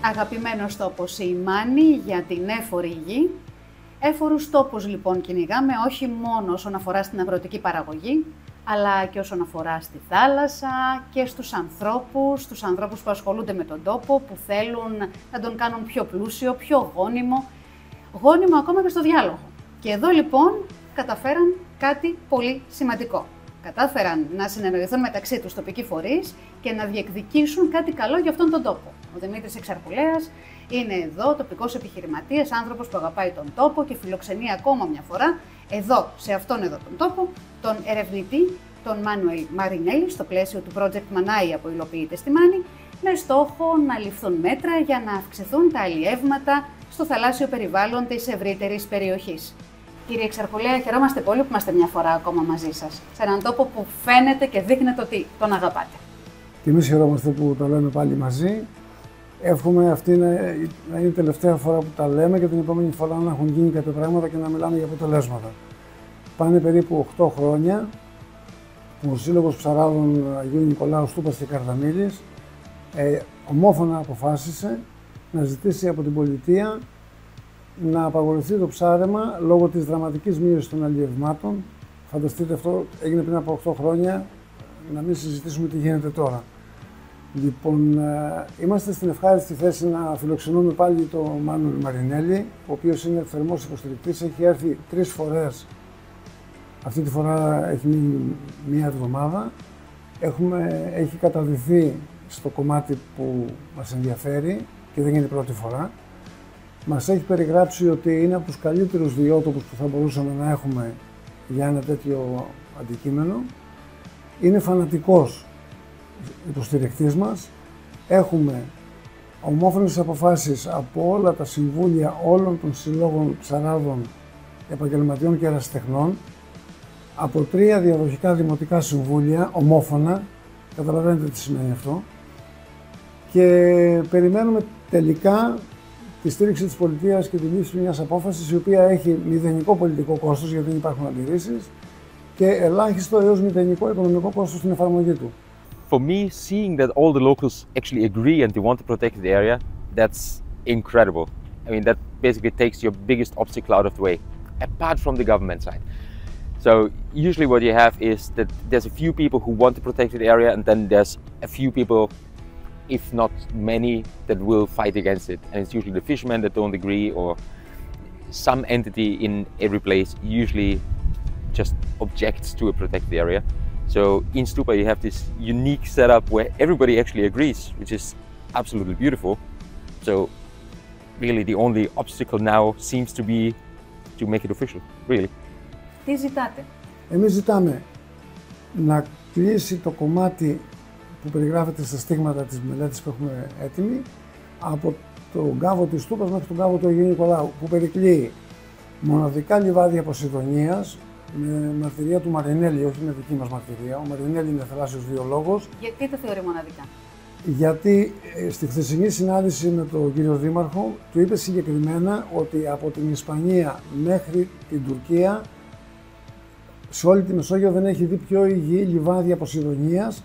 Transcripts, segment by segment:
Αγαπημένος τόπος η Μάνη για την έφορη γη. Έφορους τόπους λοιπόν κυνηγάμε όχι μόνο όσον αφορά στην αγροτική παραγωγή, αλλά και όσον αφορά στη θάλασσα και στους ανθρώπους που ασχολούνται με τον τόπο, που θέλουν να τον κάνουν πιο πλούσιο, πιο γόνιμο ακόμα και στο διάλογο. Και εδώ λοιπόν καταφέραν κάτι πολύ σημαντικό. Κατάφεραν να συνεννοηθούν μεταξύ τους τοπικοί φορείς και να διεκδικήσουν κάτι καλό για αυτόν τον τόπο. Ο Δημήτρης Εξαρκουλέας είναι εδώ, τοπικός επιχειρηματίας, άνθρωπος που αγαπάει τον τόπο και φιλοξενεί ακόμα μια φορά εδώ, σε αυτόν εδώ τον τόπο, τον ερευνητή, τον Μάνουελ Μαρινέλη, στο πλαίσιο του project Μανάια που υλοποιείται στη Μάνη, με στόχο να ληφθούν μέτρα για να αυξηθούν τα αλλιεύματα στο θαλάσσιο περιβάλλον της ευρύτερης περιοχής. Κύριε Εξαρκουλέα, χαιρόμαστε πολύ που είμαστε μια φορά ακόμα μαζί σας, σε έναν τόπο που φαίνεται και δείχνεται ότι τον αγαπάτε. Και εμείς χαιρόμαστε που τα λέμε πάλι μαζί. Εύχομαι αυτή να είναι η τελευταία φορά που τα λέμε και την επόμενη φορά να έχουν γίνει κάποια πράγματα και να μιλάμε για αποτελέσματα. Πάνε περίπου 8 χρόνια που ο Σύλλογος Ψαράδων Αγίου Νικολάου Στούπας και Καρδαμήλης ομόφωνα αποφάσισε να ζητήσει από την Πολιτεία να απαγορευτεί το ψάρεμα λόγω της δραματικής μείωσης των αλλιευμάτων. Φανταστείτε, αυτό έγινε πριν από 8 χρόνια, να μην συζητήσουμε τι γίνεται τώρα. Λοιπόν, είμαστε στην ευχάριστη θέση να φιλοξενούμε πάλι τον Μάνουελ Μαρινέλη, ο οποίος είναι θερμός υποστηρικτής, έχει έρθει 3 φορές. Αυτή τη φορά έχει μείνει μία εβδομάδα. Έχει καταδυθεί στο κομμάτι που μας ενδιαφέρει και δεν είναι η πρώτη φορά. Μας έχει περιγράψει ότι είναι από τους καλύτερους βιότοπους που θα μπορούσαμε να έχουμε για ένα τέτοιο αντικείμενο. Είναι φανατικός υποστηρικτής μας. Έχουμε ομόφωνες αποφάσεις από όλα τα συμβούλια όλων των συλλόγων ψαράδων, επαγγελματιών και ερασιτεχνών, από 3 διαδοχικά δημοτικά συμβούλια, ομόφωνα, καταλαβαίνετε τι σημαίνει αυτό, και περιμένουμε τελικά τη στήριξη της Πολιτείας και τη λήψη μιας απόφασης η οποία έχει μηδενικό πολιτικό κόστος, γιατί δεν υπάρχουν αντιρρήσεις, και ελάχιστο έως μηδενικό οικονομικό κόστος στην εφαρμογή του. For me, seeing that all the locals actually agree and they want to protect the area, that's incredible. I mean, that basically takes your biggest obstacle out of the way, apart from the government side. So usually what you have is that there's a few people who want to protect the area, and then there's a few people, if not many, that will fight against it. And it's usually the fishermen that don't agree, or some entity in every place usually just objects to a protected area. So in Stupa you have this unique setup where everybody actually agrees, which is absolutely beautiful. So really the only obstacle now seems to be to make it official, really. Τι ζητάτε? Εμείς ζητάμε να κλείσει το κομμάτι που περιγράφεται στα στίγματα της μελέτης που έχουμε έτοιμη, από τον κάβο της Στούπας μέχρι τον κάβο του Αγίου Νικολάου, που περικλείει μοναδικά λιβάδια Ποσειδονίας, με μαρτυρία του Μαρινέλη, όχι με δική μας μαρτυρία. Ο Μαρινέλη είναι θαλάσσιος βιολόγος. Γιατί το θεωρεί μοναδικά? Γιατί στη χθεσινή συνάντηση με τον κύριο Δήμαρχο του είπε συγκεκριμένα ότι από την Ισπανία μέχρι την Τουρκία, σε όλη τη Μεσόγειο δεν έχει δει πιο υγιή λιβάδια Ποσειδονίας.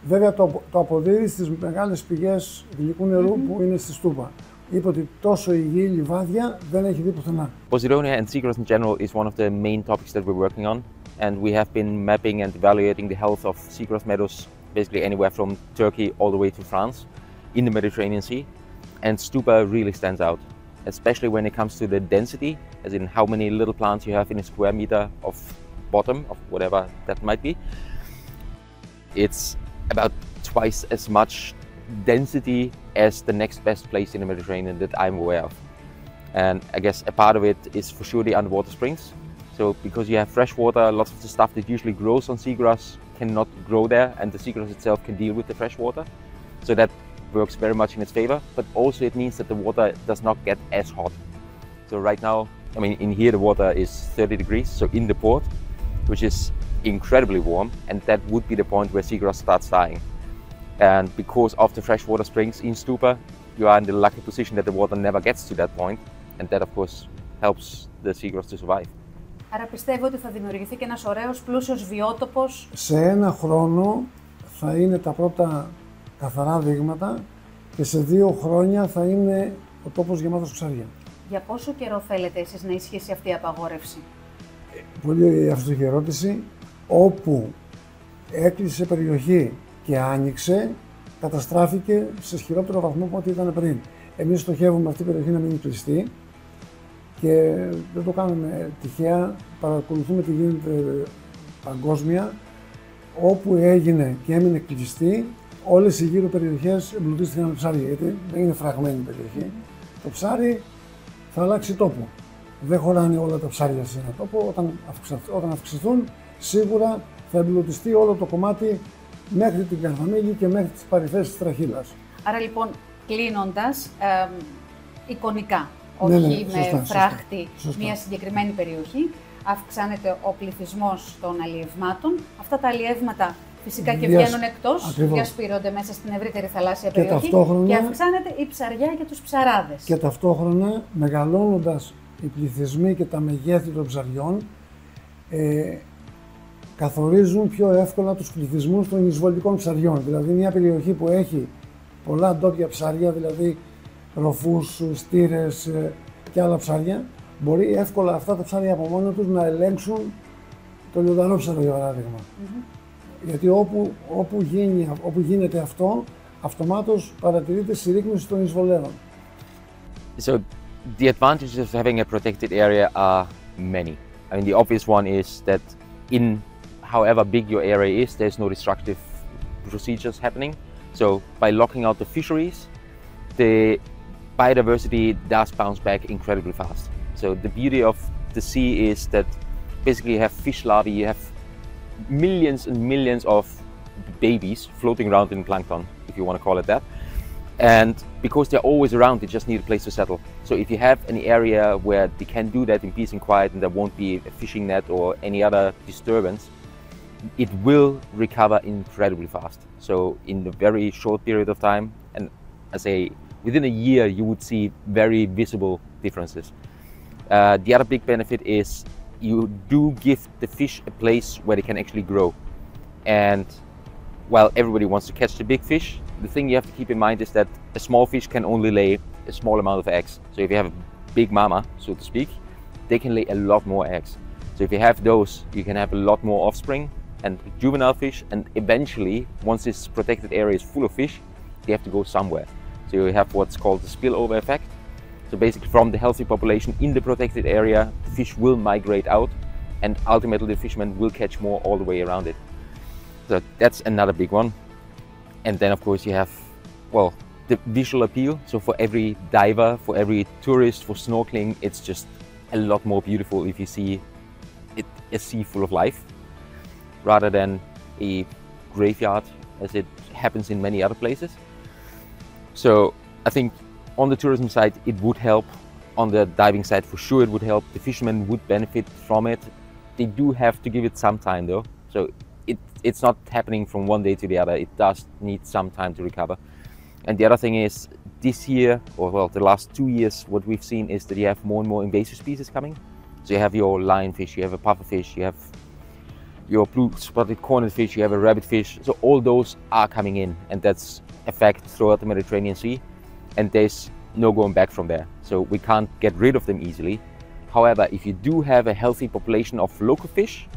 Βέβαια το αποδίδει στις μεγάλες πηγές γλυκού νερού που είναι στη Στούπα. Είπε ότι τόσο υγιή λιβάδια δεν έχει δει πουθενά. Posidonia and seagrass in general is one of the main topics that we're working on, and we have been mapping and evaluating the health of seagrass meadows basically anywhere from Turkey all the way to France in the Mediterranean Sea, and Stupa really stands out, especially when it comes to the density, as in how many little plants you have in a square meter of bottom of whatever that might be. It's about twice as much density as the next best place in the Mediterranean that I'm aware of. And I guess a part of it is for sure the underwater springs. So because you have fresh water, lots of the stuff that usually grows on seagrass cannot grow there, and the seagrass itself can deal with the fresh water. So that works very much in its favor, but also it means that the water does not get as hot. So right now, I mean, in here the water is 30 degrees, so in the port, which is incredibly warm, and that would be the point where seagrass starts dying. And because of the freshwater springs in Stupa, you are in the lucky position that the water never gets to that point, and that of course helps the seagrass to survive. Άρα πιστεύω ότι θα δημιουργηθεί και ένας ωραίος πλούσιος βιότοπος. Σε ένα χρόνο θα είναι τα πρώτα καθαρά δείγματα και σε 2 χρόνια θα είναι ο τόπος γεμάτος ψάρια. Για πόσο καιρό θέλετε εσείς να ισχύσει αυτή η απαγόρευση? Πολύ εύστοχη ερώτηση. Όπου έκλεισε περιοχή και άνοιξε, καταστράφηκε σε χειρότερο βαθμό από ό,τι ήταν πριν. Εμείς στοχεύουμε αυτή η περιοχή να μείνει κλειστή και δεν το κάνουμε τυχαία, παρακολουθούμε τι γίνεται παγκόσμια. Όπου έγινε και έμεινε κλειστή, όλες οι γύρω περιοχές εμπλουτίστηκαν με ψάρια, γιατί δεν είναι φραγμένη η περιοχή. Το ψάρι θα αλλάξει τόπο. Δεν χωράνε όλα τα ψάρια σε ένα τόπο. Όταν αυξηθούν, σίγουρα θα εμπλουτιστεί όλο το κομμάτι μέχρι την Καρδαμήλη και μέχρι τις παρυφές της Τραχύλας. Άρα λοιπόν, κλείνοντας, εικονικά, Ναι, όχι σωστά, με φράχτη σωστά. μια συγκεκριμένη περιοχή, αυξάνεται ο πληθυσμός των αλλιευμάτων. Αυτά τα αλλιεύματα φυσικά και βγαίνουν εκτός, διασπείρονται μέσα στην ευρύτερη θαλάσσια περιοχή και αυξάνεται η ψαριά και τους ψαράδες. Και ταυτόχρονα, μεγαλώνοντας οι πληθυσμοί και τα μεγέθη των ψαριών, καθορίζουν πιο εύκολα τους πληθυσμούς των εισβολικών ψαριών. Δηλαδή, μια περιοχή που έχει πολλά ντόπια ψάρια, δηλαδή ροφούς, στήρες και άλλα ψάρια, μπορεί εύκολα αυτά τα ψάρια από μόνα τους να ελέγξουν το λιονταρό ψαρο, για παράδειγμα. Γιατί όπου γίνεται αυτό, αυτομάτως παρατηρείται συρρίκνωση των εισβολέων. So the advantages of having a protected area are many. I mean, the obvious one is that in however big your area is, there's no destructive procedures happening. So by locking out the fisheries, the biodiversity does bounce back incredibly fast. So the beauty of the sea is that basically you have fish larvae, you have millions and millions of babies floating around in plankton, if you want to call it that. And because they're always around, they just need a place to settle. So if you have an area where they can do that in peace and quiet and there won't be a fishing net or any other disturbance, it will recover incredibly fast. So in a very short period of time, and I say within a year, you would see very visible differences. The other big benefit is you do give the fish a place where they can actually grow. And while everybody wants to catch the big fish, the thing you have to keep in mind is that a small fish can only lay a small amount of eggs. So if you have a big mama, so to speak, they can lay a lot more eggs. So if you have those, you can have a lot more offspring and juvenile fish, and eventually, once this protected area is full of fish, they have to go somewhere. So you have what's called the spillover effect. So basically from the healthy population in the protected area, the fish will migrate out, and ultimately the fishermen will catch more all the way around it. So that's another big one. And then of course you have, well, the visual appeal. So for every diver, for every tourist, for snorkeling, it's just a lot more beautiful if you see a sea full of life, rather than a graveyard as it happens in many other places. So I think on the tourism side, it would help. On the diving side, for sure, it would help. The fishermen would benefit from it. They do have to give it some time though. So it's not happening from one day to the other. It does need some time to recover. And the other thing is, this year, or well, the last 2 years, what we've seen is that you have more and more invasive species coming. So you have your lionfish, you have a pufferfish, you have your blue-spotted cornered fish, you have a rabbitfish. So all those are coming in, and that's a fact throughout the Mediterranean Sea. And there's no going back from there. So we can't get rid of them easily. However, if you do have a healthy population of local fish,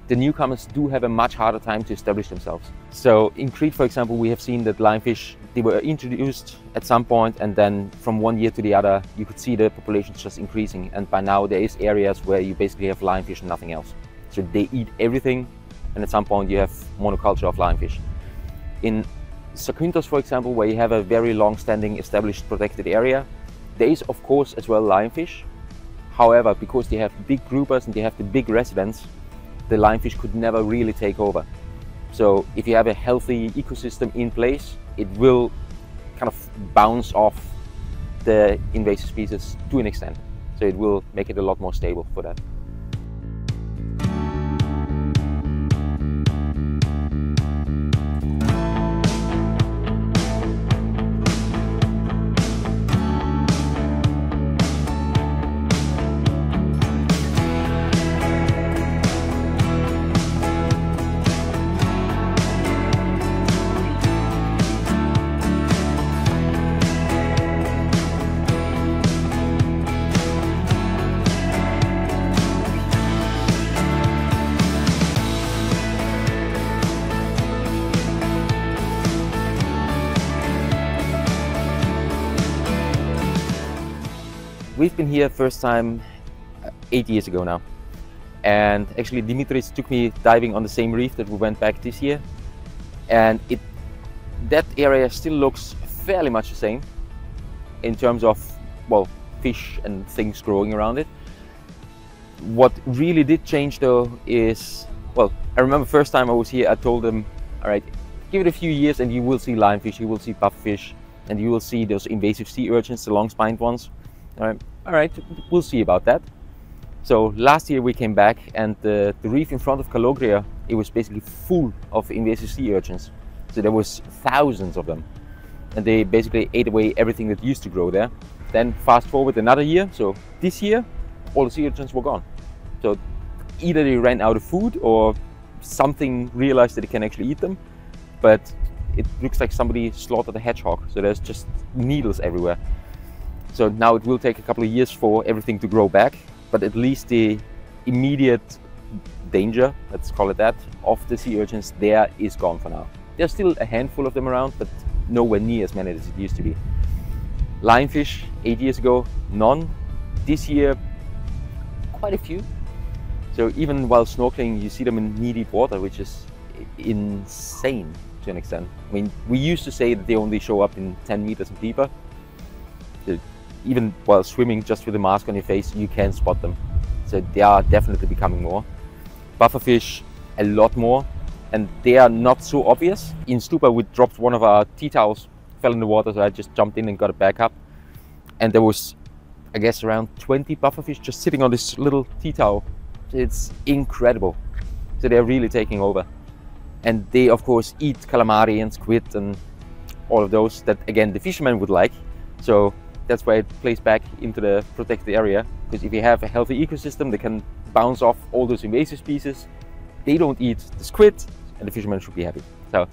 the newcomers do have a much harder time to establish themselves. So in Crete, for example, we have seen that lionfish, they were introduced at some point, and then from one year to the other, you could see the population just increasing. And by now there is areas where you basically have lionfish and nothing else. So they eat everything, and at some point you have monoculture of lionfish. In Zakynthos, for example, where you have a very long-standing established protected area, there is of course as well lionfish. However, because they have big groupers and they have the big residents, the lionfish could never really take over. So if you have a healthy ecosystem in place, it will kind of bounce off the invasive species to an extent. So it will make it a lot more stable for that. we've been here first time 8 years ago now. And actually Dimitris took me diving on the same reef that we went back this year. And that area still looks fairly much the same in terms of, well, fish and things growing around it. What really did change though is, well, I remember first time I was here, I told them, all right, give it a few years and you will see lionfish, you will see pufferfish, and you will see those invasive sea urchins, the long-spined ones. All right, we'll see about that. So last year we came back and the reef in front of Calogria, it was basically full of invasive sea urchins. So there was thousands of them. And they basically ate away everything that used to grow there. Then fast forward another year, so this year, all the sea urchins were gone. So either they ran out of food or something realized that it can actually eat them, but it looks like somebody slaughtered a hedgehog, so there's just needles everywhere. So now it will take a couple of years for everything to grow back, but at least the immediate danger, let's call it that, of the sea urchins there is gone for now. There's still a handful of them around, but nowhere near as many as it used to be. Lionfish, 8 years ago, none. This year, quite a few. So even while snorkeling, you see them in knee-deep water, which is insane to an extent. I mean, we used to say that they only show up in 10 meters and deeper. Even while swimming, just with a mask on your face, you can spot them. So they are definitely becoming more. Pufferfish, a lot more. And they are not so obvious. In Stupa, we dropped one of our tea towels, fell in the water, so I just jumped in and got it back up. And there was, I guess, around 20 pufferfish just sitting on this little tea towel. It's incredible. So they're really taking over. And they, of course, eat calamari and squid and all of those that, again, the fishermen would like. So that's why it plays back into the protected area. Because if you have a healthy ecosystem, they can bounce off all those invasive species. They don't eat the squid, and the fishermen should be happy. So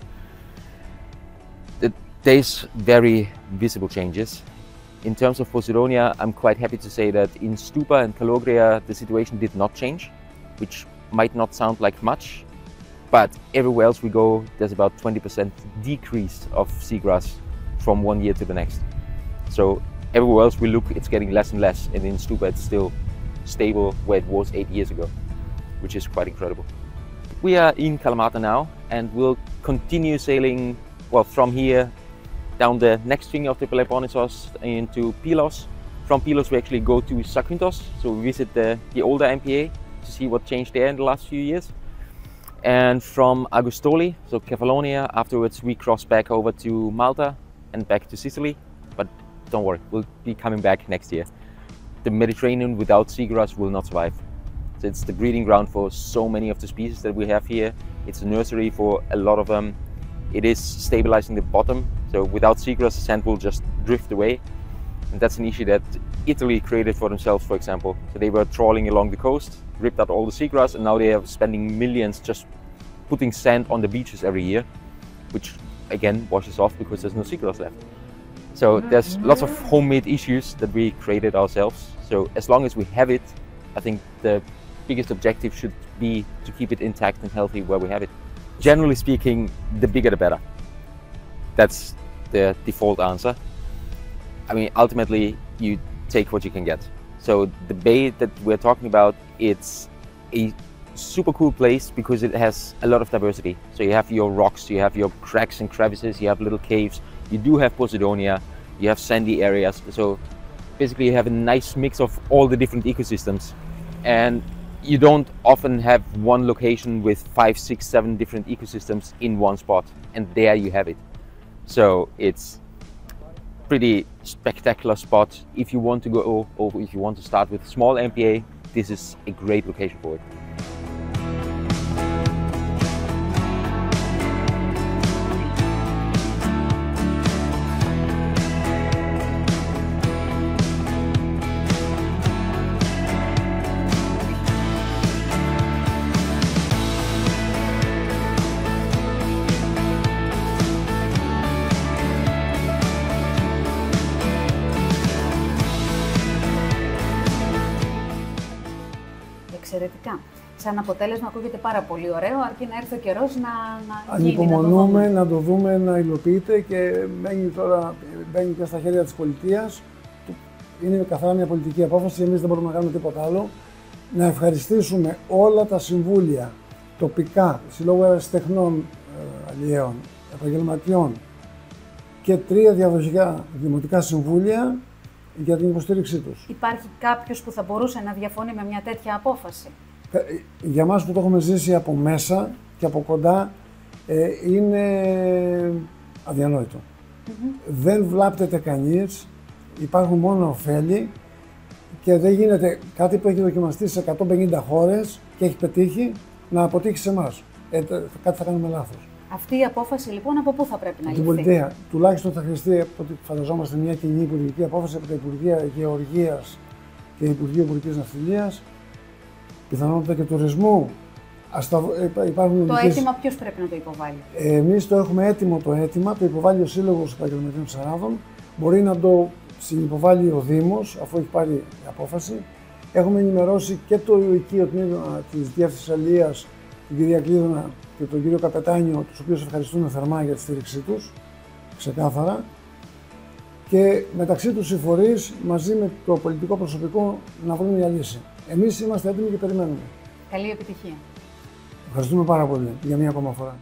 there's very visible changes. In terms of Posidonia, I'm quite happy to say that in Stupa and Calogria, the situation did not change, which might not sound like much, but everywhere else we go, there's about 20% decrease of seagrass from one year to the next. So everywhere else we look, it's getting less and less, and in Stupa it's still stable where it was 8 years ago, which is quite incredible. We are in Kalamata now, and we'll continue sailing, well, from here down the next finger of the Peloponnesos into Pylos. From Pylos we actually go to Zakynthos, so we visit the older MPA to see what changed there in the last few years. And from Agostoli, so Kefalonia, afterwards we cross back over to Malta and back to Sicily. But don't worry, we'll be coming back next year. The Mediterranean without seagrass will not survive. So it's the breeding ground for so many of the species that we have here. It's a nursery for a lot of them. It is stabilizing the bottom, so without seagrass, the sand will just drift away. And that's an issue that Italy created for themselves, for example. So they were trawling along the coast, ripped out all the seagrass, and now they are spending millions just putting sand on the beaches every year, which again washes off because there's no seagrass left. So there's lots of homemade issues that we created ourselves. So as long as we have it, I think the biggest objective should be to keep it intact and healthy where we have it. Generally speaking, the bigger the better. That's the default answer. I mean, ultimately, you take what you can get. So the bay that we're talking about, it's a super cool place because it has a lot of diversity. So you have your rocks, you have your cracks and crevices, you have little caves, you do have Posidonia, you have sandy areas. So basically you have a nice mix of all the different ecosystems. And you don't often have one location with 5, 6, 7 different ecosystems in one spot, and there you have it. So it's pretty spectacular spot. If you want to go, or if you want to start with small MPA, this is a great location for it. Εξαιρετικά. Σαν αποτέλεσμα ακούγεται πάρα πολύ ωραίο, αρκεί να έρθει ο καιρός να γίνει. Ανυπομονούμε να το δούμε να υλοποιείται και μπαίνει τώρα και στα χέρια της Πολιτείας. είναι καθαρά μια πολιτική απόφαση, εμείς δεν μπορούμε να κάνουμε τίποτα άλλο. Να ευχαριστήσουμε όλα τα συμβούλια, τοπικά, Συλλόγου Αερασιτεχνών Αλλιέων, επαγγελματιών και 3 διαδοχικά δημοτικά συμβούλια για την υποστήριξή τους. Υπάρχει κάποιος που θα μπορούσε να διαφωνεί με μια τέτοια απόφαση? Για μας που το έχουμε ζήσει από μέσα και από κοντά, είναι αδιανόητο. Δεν βλάπτεται κανείς, υπάρχουν μόνο ωφέλη και δεν γίνεται κάτι που έχει δοκιμαστεί σε 150 χώρες και έχει πετύχει να αποτύχει σε εμάς. Κάτι θα κάνουμε λάθος. Αυτή η απόφαση λοιπόν από πού θα πρέπει να ληφθεί? Την Πολιτεία. Τουλάχιστον θα χρειαστεί, από ό,τι φανταζόμαστε, μια κοινή υπουργική απόφαση από τα Υπουργεία Γεωργίας και Υπουργείο Υπουργικής Ναυτιλίας, πιθανότητα και τουρισμού. Το αίτημα ποιος πρέπει να το υποβάλει? Εμείς το έχουμε έτοιμο το αίτημα, το υποβάλλει ο Σύλλογος Επαγγελματιών Ψαράδων, μπορεί να το συνυποβάλει ο Δήμος, αφού έχει πάρει απόφαση. Έχουμε ενημερώσει και το οικείο τμήμα της Διεύθυνσης Αλίας, την κυρία Κλείδωνα και τον κύριο Καπετάνιο, τους οποίους ευχαριστούμε θερμά για τη στήριξή τους, ξεκάθαρα. Και μεταξύ τους οι φορείς, μαζί με το πολιτικό προσωπικό, να βρουν μια λύση. Εμείς είμαστε έτοιμοι και περιμένουμε. Καλή επιτυχία. Ευχαριστούμε πάρα πολύ για μία ακόμα φορά.